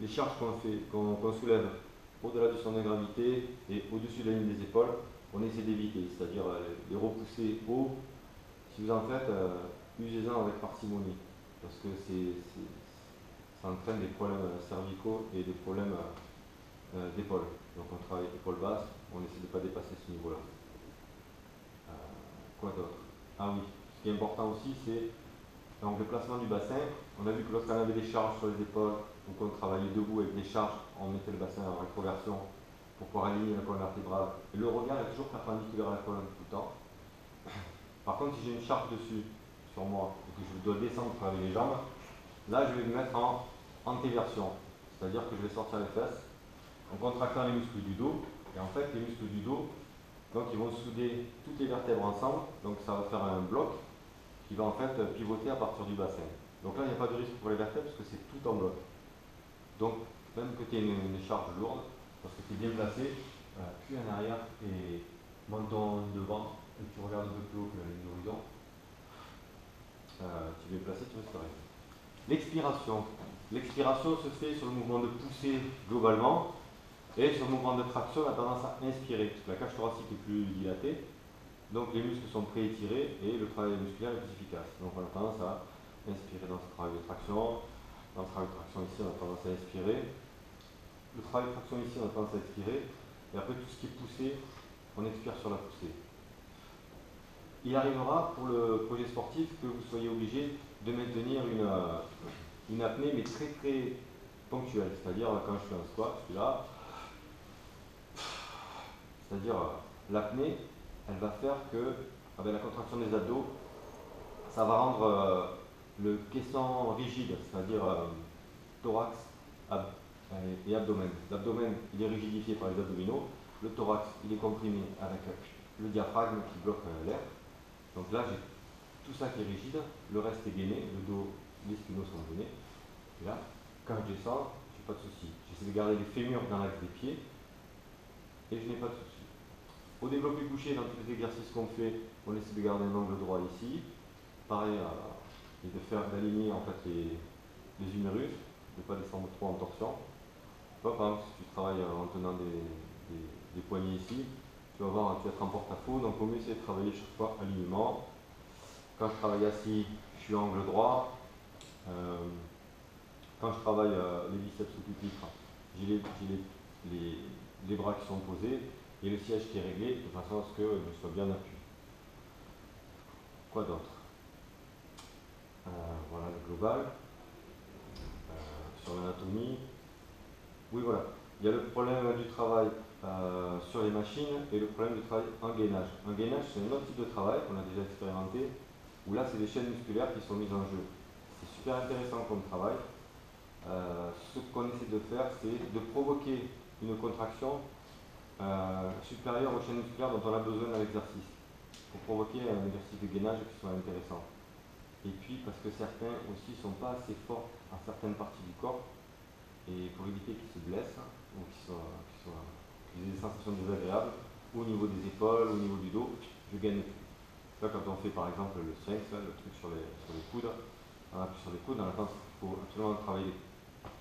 les charges qu'on soulève au-delà du centre de gravité et au-dessus de la ligne des épaules, on essaie d'éviter, c'est-à-dire les repousser haut. Si vous en faites, usez-en avec parcimonie, parce que ça entraîne des problèmes cervicaux et des problèmes d'épaule. Donc on travaille épaule basse, on essaie de ne pas dépasser ce niveau-là. Quoi d'autre? Ah oui, ce qui est important aussi, c'est donc le placement du bassin. On a vu que lorsqu'on avait des charges sur les épaules ou qu'on travaillait debout avec des charges, on mettait le bassin en rétroversion pour pouvoir aligner la colonne vertébrale. Et le regard est toujours perpendiculaire à la colonne tout le temps. Par contre, si j'ai une charge dessus, sur moi, et que je dois descendre avec les jambes, là je vais me mettre en antéversion. C'est-à-dire que je vais sortir les fesses en contractant les muscles du dos. Et en fait, les muscles du dos, donc ils vont souder toutes les vertèbres ensemble. Donc ça va faire un bloc qui va en fait pivoter à partir du bassin. Donc là, il n'y a pas de risque pour les vertèbres parce que c'est tout en bloc. Donc, même que tu aies une charge lourde, parce que tu es bien placé, puis en arrière et menton devant, et tu regardes un peu plus haut que la ligne d'horizon, tu es bien placé, tu restes arrêté. L'expiration. L'expiration se fait sur le mouvement de poussée globalement, et sur le mouvement de traction, on a tendance à inspirer, parce que la cage thoracique est plus dilatée, donc les muscles sont pré-étirés et le travail musculaire est plus efficace. Donc on a tendance à inspirer dans ce travail de traction. Dans le travail de traction ici, on a tendance à inspirer. Le travail de traction ici, on a tendance à expirer. Et après, tout ce qui est poussé, on expire sur la poussée. Il arrivera pour le projet sportif que vous soyez obligé de maintenir une apnée, mais très très ponctuelle. C'est-à-dire, quand je fais un squat, je suis là. C'est-à-dire, l'apnée, elle va faire que, avec la contraction des abdos, ça va rendre le caisson rigide, c'est-à-dire thorax et abdomen. L'abdomen, il est rigidifié par les abdominaux. Le thorax, il est comprimé avec le diaphragme qui bloque l'air. Donc là, j'ai tout ça qui est rigide, le reste est gainé, le dos, les spinaux sont gainés. Et là, quand je descends, je n'ai pas de souci. J'essaie de garder les fémurs dans l'axe des pieds et je n'ai pas de souci. Au développé couché, dans tous les exercices qu'on fait, on essaie de garder un angle droit ici. Pareil, et d'aligner en fait les humérus, de ne pas descendre trop en torsion. Par exemple, si tu travailles en tenant des poignées ici, tu vas voir, tu vas être en porte-à-faux, donc au mieux c'est de travailler chaque fois alignement. Quand je travaille assis, je suis angle droit. Quand je travaille les biceps sous pupitre, j'ai les bras qui sont posés et le siège qui est réglé de façon à ce que je sois bien appuyé. Quoi d'autre? Voilà le global. Sur l'anatomie. Oui, voilà. Il y a le problème du travail sur les machines et le problème du travail en gainage. Un gainage, c'est un autre type de travail qu'on a déjà expérimenté, où là, c'est des chaînes musculaires qui sont mises en jeu. C'est super intéressant comme travail. Ce qu'on essaie de faire, c'est de provoquer une contraction supérieure aux chaînes musculaires dont on a besoin dans l'exercice, pour provoquer un exercice de gainage qui soit intéressant. Et puis parce que certains aussi ne sont pas assez forts à certaines parties du corps, et pour éviter qu'ils se blessent ou qu'ils aient des sensations désagréables, ou au niveau des épaules, ou au niveau du dos, je gagne plus. Là, quand on fait par exemple le sphinx, le truc sur les coudes, on appuie sur les coudes, on attend qu'il faut absolument travailler,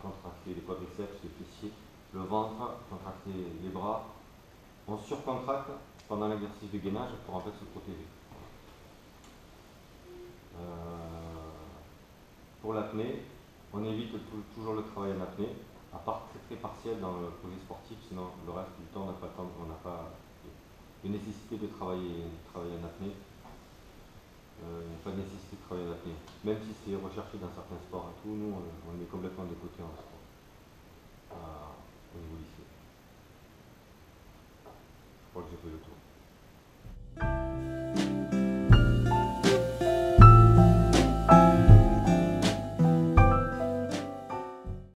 contracter les quadriceps, les fessiers, le ventre, contracter les bras. On surcontracte pendant l'exercice de gainage pour en fait se protéger. Pour l'apnée, on évite toujours le travail en apnée, à part très très partiel dans le projet sportif, sinon le reste du temps on n'a pas de nécessité de travailler en apnée. Pas de nécessité de travailler en apnée. Même si c'est recherché dans certains sports et tout, nous on est complètement de côté en sport, au niveau lycée. Je crois que j'ai fait le tour.